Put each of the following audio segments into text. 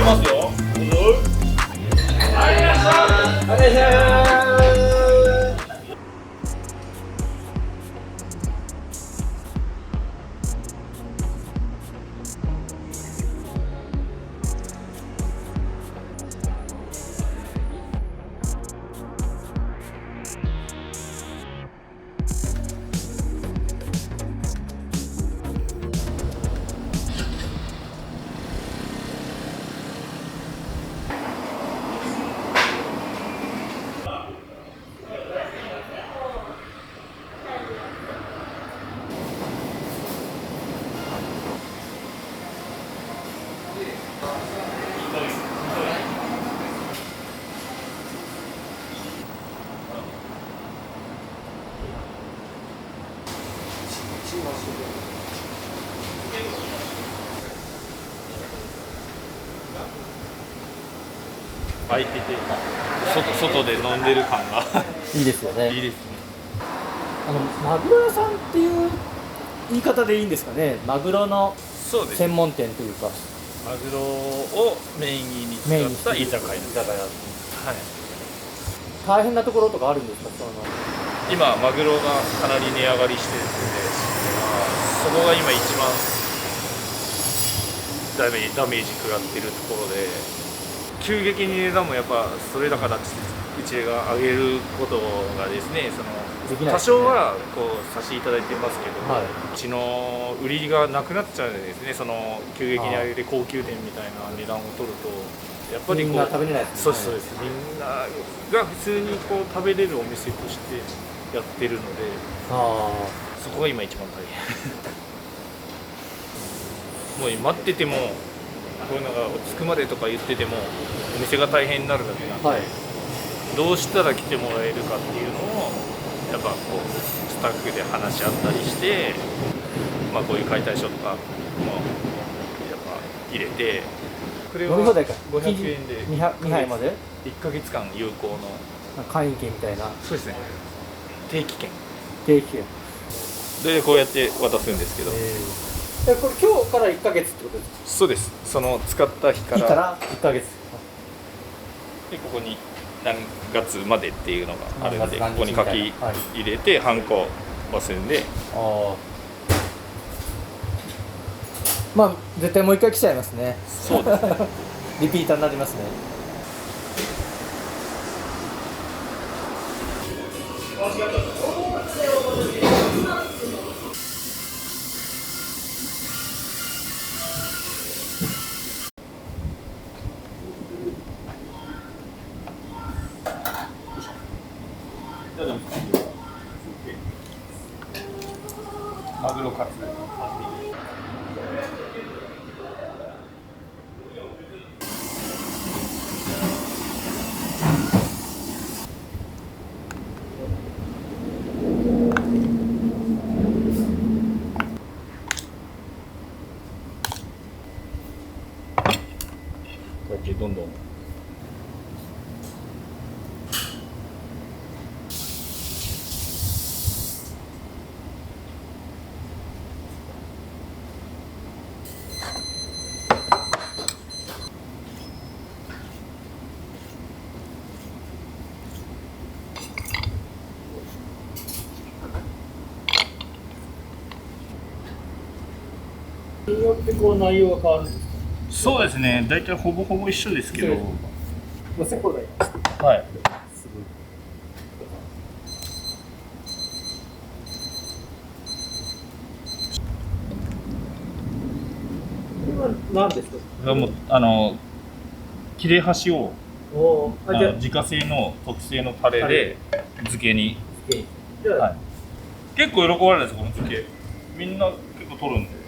ますよ。どうぞ。はい、いらっしゃい。はい、いらっしゃい。開いてて、外で飲んでる感がいいですよね。いいですね。マグロ屋さんっていう言い方でいいんですかね。マグロのそうです。専門店というか、マグロをメインに使った居酒屋です。はい。大変なところとかあるんですか。今マグロがかなり値上がりしてるので、そこが今一番ダメージ食らってるところで、急激に値段もやっぱそれだからうちが上げることがですね、多少はこうさせていただいてますけど、はい、うちの売りがなくなっちゃうんですね。急激に上げて高級店みたいな値段を取ると、やっぱりこう、みんな食べれないですね。そうです。みんなが普通にこう食べれるお店としてやってるので、そこが今一番大変。もう待っててもこういうのが着くまでとか言っててもお店が大変になるだけなんで、はい、どうしたら来てもらえるかっていうのをやっぱこうスタッフで話し合ったりして、こういう解体書とかもやっぱ入れて、これは500円で2杯まで1ヶ月間有効の会員券みたいな。そうですね。定期券でこうやって渡すんですけど、これ今日から1ヶ月ってことですか。そうです。その使った日から1ヶ月で、ここに何月までっていうのがあるので、ここに書き入れてハンコ押すんで、絶対もう一回来ちゃいますね。そうですね。リピーターになりますね。マグロカツ。こうやってどんどん。によってこう内容が変わるんですか。そうですね。大体ほぼほぼ一緒ですけど。セコがいいです。はい。すごい。これは何ですか。切れ端を自家製の特製のタレで漬けに。はい、結構喜ばれるんですこの漬け。みんな結構取るんで。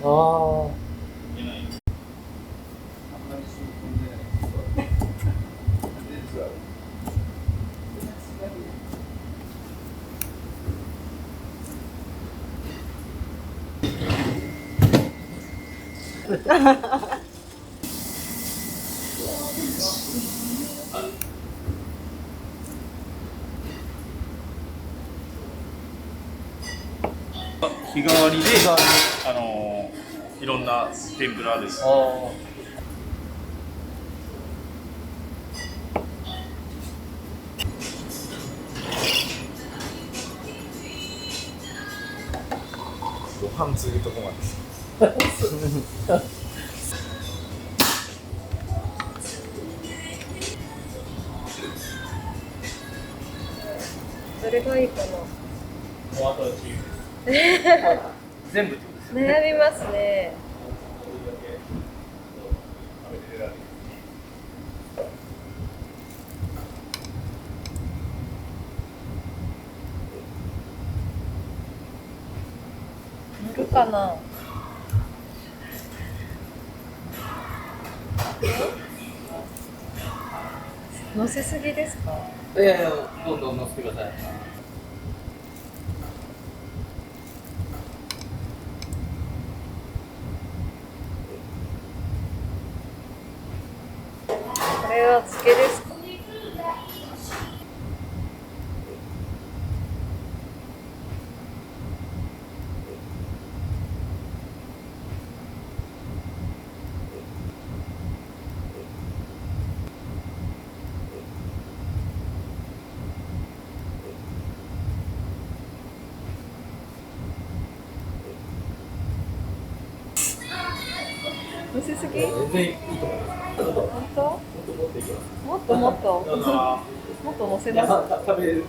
ああ。日替わりでいろんな天ぷらです。ご飯つゆとこまでです。どれがいいかな。もうあとは自由です。全部ってことですよね。悩みますね。乗るかな。乗せすぎですか。いやいや、どんどん乗せてください。これは漬けですか。乗せすぎ。全然いいと思います。本当。もっともっと。もっと乗せます。食べる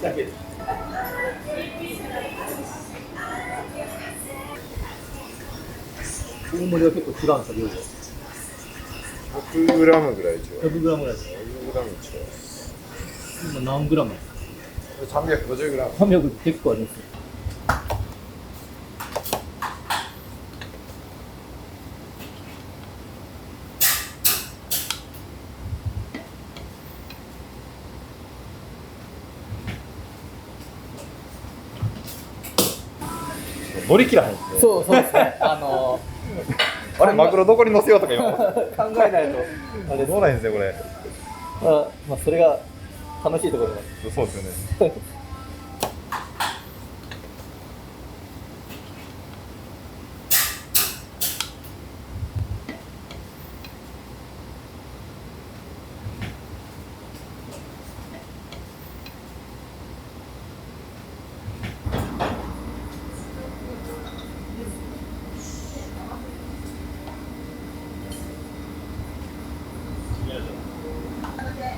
だけで。大盛りは結構違うんですか、量が。100グラムぐらい違う。100グラムぐらいです。 100グラム違う。今何グラム350グラム。 ？300結構ありますよ。乗り切らへんですね。そうですね。あれ、マグロどこに乗せようとか今。考えないとあれどうないんですね、これ。まあそれが楽しいところなんでそうですよね。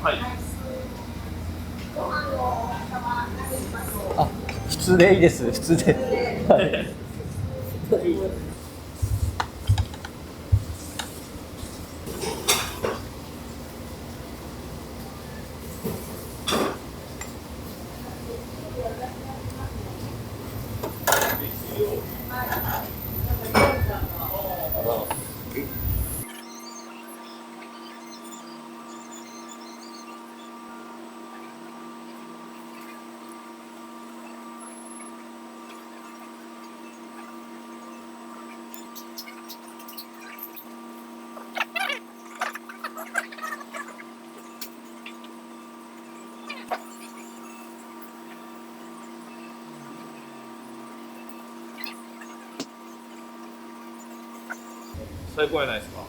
はい。普通でいいです。普通で。はい最高やないですか。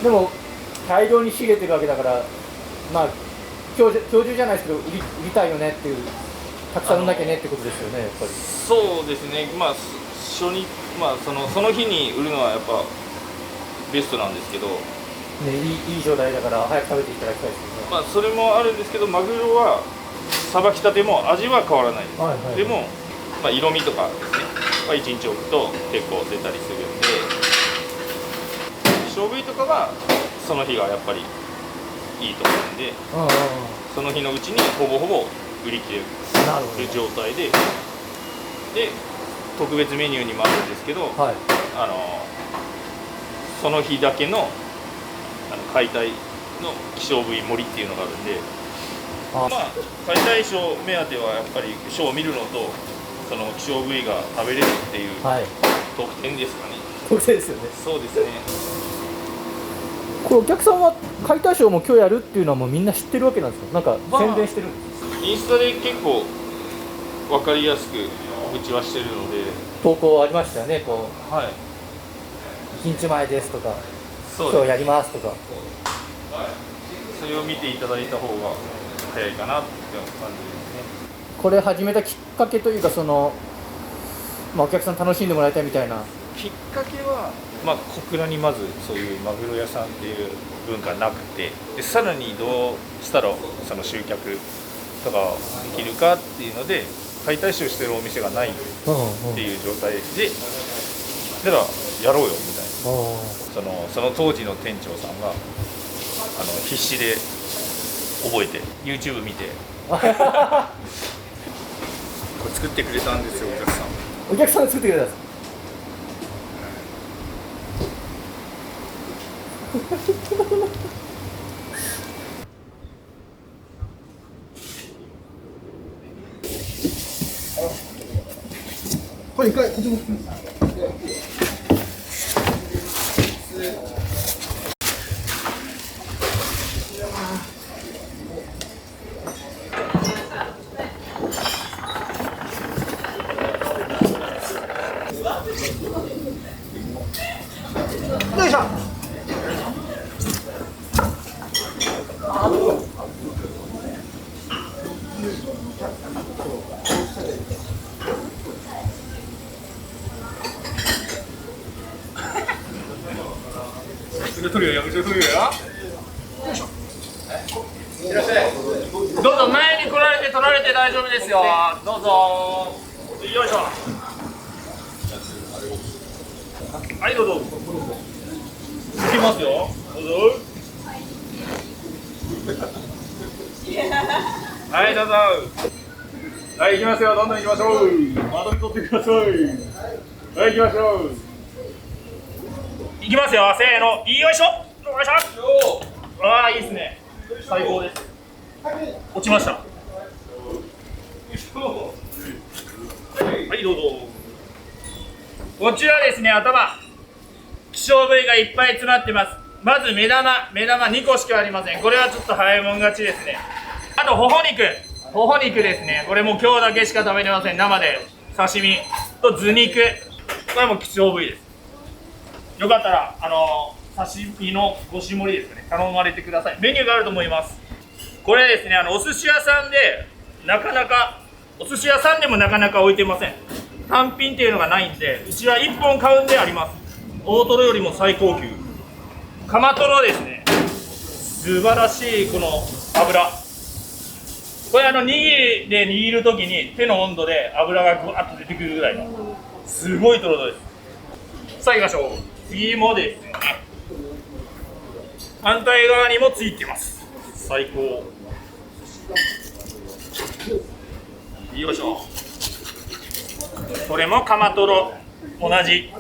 でも大量に仕入れてるわけだから、まあ今日中じゃないですけど売りたいよねっていう、たくさん売んなきゃねってことですよね、やっぱり。そうですね、まあ初日、まあその日に売るのはやっぱベストなんですけど、ね、いい状態だから早く食べていただきたいですよね。まあそれもあるんですけど、マグロはさばきたても味は変わらないです。はいはい、でも、まあ、色味とかですね、まあ、1日置くと結構出たりするんで、希少部位とかはその日がやっぱりいいと思うんで、その日のうちにほぼほぼ売り切れる状態で、で特別メニューにもあるんですけど、はい、その日だけの解体の希少部位盛りっていうのがあるんで、まあ解体ショー目当てはやっぱりショーを見るのと、その希少部位が食べれるっていう特典ですかね。特典ですよね。そうですね。これお客さんは解体ショーも今日やるっていうのはもうみんな知ってるわけなんですか。なんか宣伝してるんですか。インスタで結構分かりやすく告知はしてるので、投稿ありましたよね。こう、はい、1日前ですとか、そう今日やりますとか。それを見ていただいた方が早いかなっていう感じですね。これ始めたきっかけというか、まあ、お客さん楽しんでもらいたいみたいな。きっかけは、まあ、小倉にまずそういうマグロ屋さんっていう文化なくて、でさらにどうしたらその集客とかできるかっていうので、解体ショーしてるお店がないっていう状態で、だからやろうよみたいな、その当時の店長さんが必死で覚えて YouTube 見てこれ作ってくれたんですよ、お客さん。お客さんが作ってくれたんです。これ一回こっちも。よいしょ。取るよ、取るよ。いらっしゃい。どうぞ前に来られて取られて大丈夫ですよ。どうぞ。よいしょ。はい、どうぞ。行きますよ。どうぞ。はい、どうぞ。はい、行きますよ。どんどん行きましょう。窓に取ってください。はい、行きましょう。いきますよ、せーの、よいしょ、よいしょ。ああ、いいですね。最高です。落ちました。はい、どうぞ。こちらですね、頭。希少部位がいっぱい詰まってます。まず目玉2個しかありません。これはちょっと早いもん勝ちですね。あと、ほほ肉ですね。これも今日だけしか食べれません。生で刺身と頭肉。これも希少部位です。よかったら刺身の5種盛りですね、頼まれてください。メニューがあると思います。これですね、お寿司屋さんでお寿司屋さんでもなかなか置いてません。単品っていうのがないんで、うちは1本買うんであります。大トロよりも最高級カマトロですね。素晴らしいこの脂、これ握りで握るときに手の温度で脂がぐわっと出てくるぐらいのすごいトロトロです。さあ行きましょう。次もですね、反対側にもついてます。最高。よいしょ。これもカマトロ同じ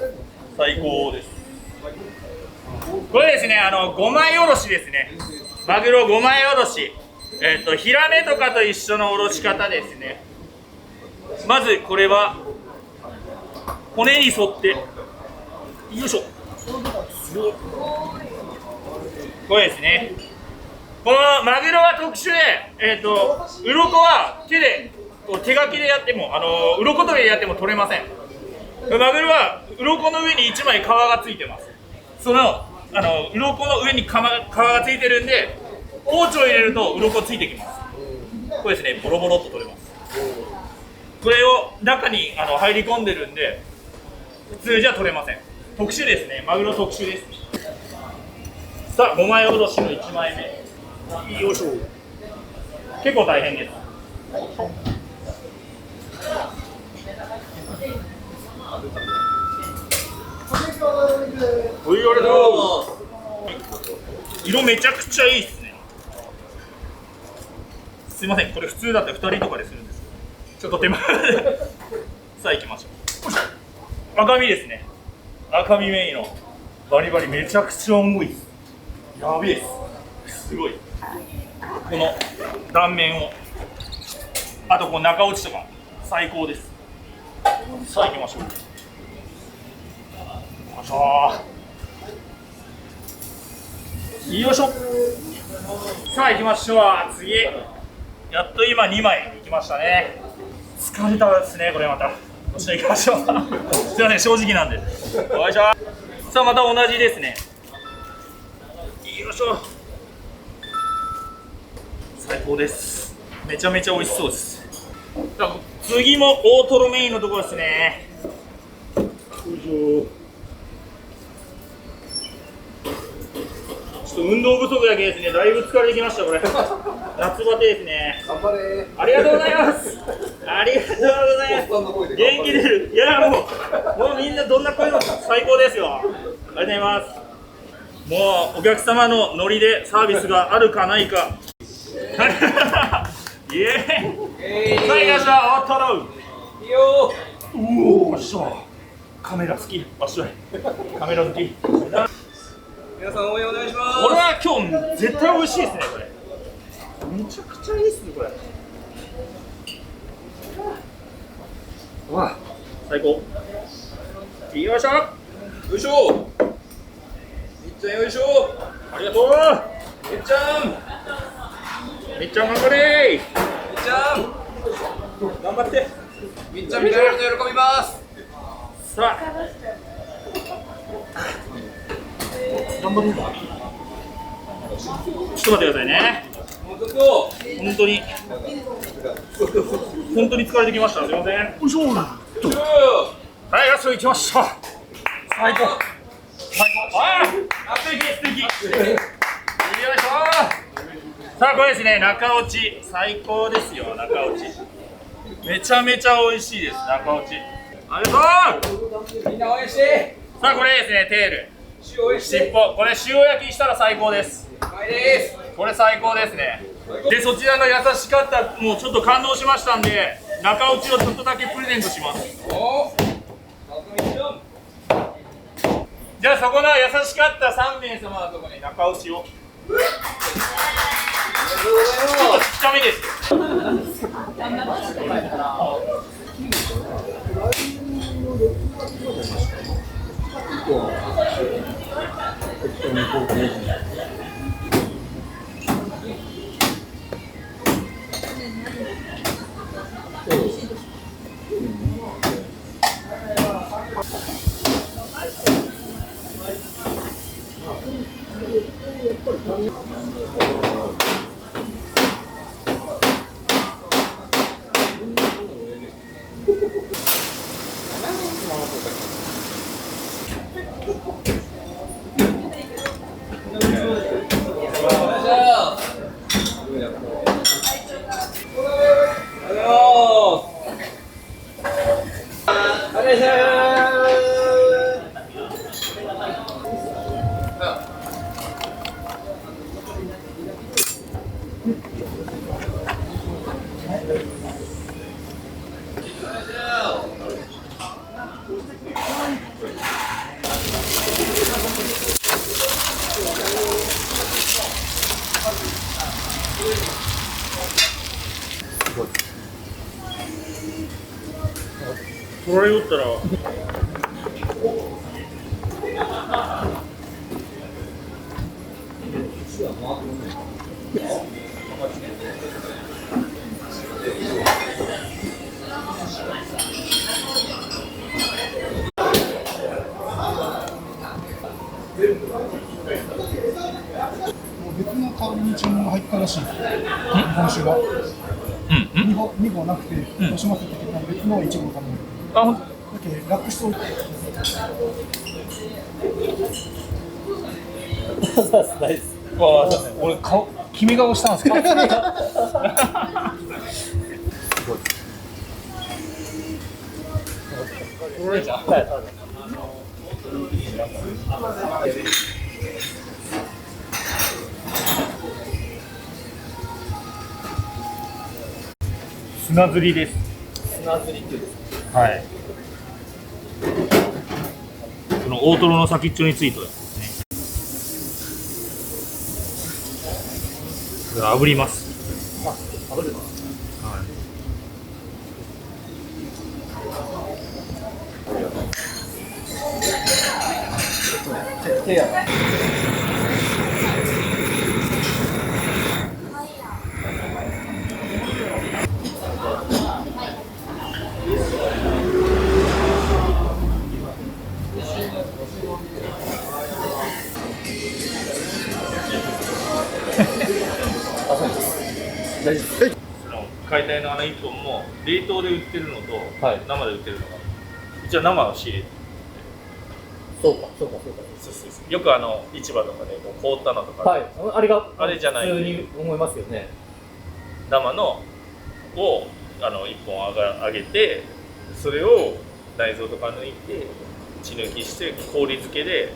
最高です。これですね、5枚おろしですね。マグロ5枚おろし、ヒラメとかと一緒のおろし方ですね。まずこれは骨に沿ってよいしょ。これですね。このマグロは特殊で、鱗は手書きでやっても、鱗取りでやっても取れません。マグロは鱗の上に1枚皮がついてます。その鱗の上に皮がついてるんで、包丁入れると鱗ついてきます。これですね、ボロボロっと取れます。これを中に入り込んでるんで、普通じゃ取れません。特殊ですね、マグロ特殊です。さあ、5枚おろしの1枚目。よいしょ。結構大変です。おい、ありがとう。色めちゃくちゃいいっすね。すいません、これ普通だって2人とかでするんですけど、ちょっと手間さあ行きましょう。赤身ですね。赤身メインのバリバリめちゃくちゃ重いです。やべえっす。すごい。この断面を、あとこの中落ちとか最高です。さあ行きましょう。よいしょ。よいしょ。さあ行きましょう。次。やっと今2枚いきましたね。疲れたですね、これまた。よっしゃ行きましょう。すいません、正直なんで。よいしょ。さあまた同じですね。よいしょ。最高です。めちゃめちゃ美味しそうです。次も大トロメインのところですね。よいしょ。ちょっと運動不足だけですね、だいぶ疲れてきました、これ。夏バテですね。頑張れありがとうございます。ありがとうございます。元気出る。いや、もうみんなどんな声も最高ですよ。ありがとうございます。もうお客様のノリでサービスがあるかないか。イエーイ。さあ、いらっしゃい、おっとろう。いいよ。おお、っしゃ。カメラ好き。あっしゃい。カメラ好き。皆さん応援お願いします。これは今日絶対美味しいですね、これ。めちゃくちゃいいですね、これ。わあ、最高。よいしょ。よいしょ。みっちゃんよいしょ。ありがとう。みっちゃん。みっちゃん頑張れ。みっちゃん。頑張って。みっちゃん見られると喜びます。さあ。頑張るんだ。ちょっと待ってくださいね。もうちょっと。本当に疲れてきました。すみません。よいしょ。はい、ラスト行きました。最高。ああ、素敵素敵。よいしょ。さあ、これですね、中落ち最高ですよ。中落ちめちゃめちゃ美味しいです。中落ちありがとう。みんな応援して。さあ、これですね、テール塩応援して。尻尾、これ塩焼きしたら最高です。うまいです。これ最高ですね。で、そちらの優しかった、もうちょっと感動しましたんで、中落ちをちょっとだけプレゼントします。おお。じゃあそこの優しかった3名様のところに中落ちを。ちょっとちっちゃめです。これ打ったらに注文が入ったらしい。日本酒が。2合なくて、どうしますって言ったら別の1合頼む。あ、ほんだけどラップしといて。ナイス。わあ、俺顔決め顔したんですけど。砂ずりです。砂ずりっていうんですか。はい。この大トロの先っちょについたやつですね。炙ります。炙るの。はい。手やな。大丈夫です。解体の1本も冷凍で売ってるのと、はい生で売ってるのが一応生を仕入れて、そうか、そうか、そうか。よく市場とかでこう凍ったのとか、はい、あれがあれじゃない普通に思いますよね。生のを1本揚げて、それを内臓とか抜いて血抜きして氷漬けで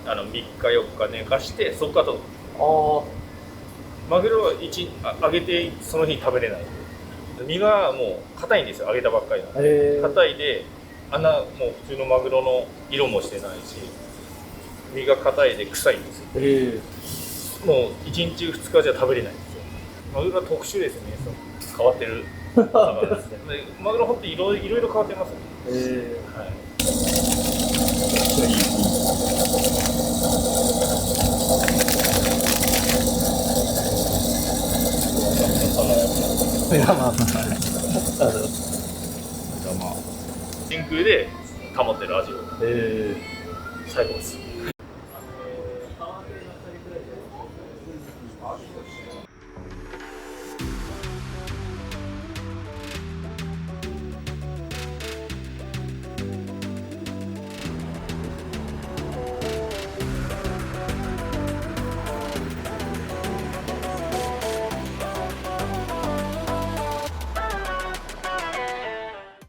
3日4日寝かして、そこからとマグロは揚げてその日食べれない。身がもう硬いんですよ、揚げたばっかりなんで。硬いでもう普通のマグロの色もしてないし、身が硬いで臭いんですよ。もう1日2日じゃ食べれないんですよ。マグロは特殊ですね。変わってる魚ですね。マグロ本当にいろいろ変わってますね。はい。いや、まあ、真空で保ってる味を。最高です。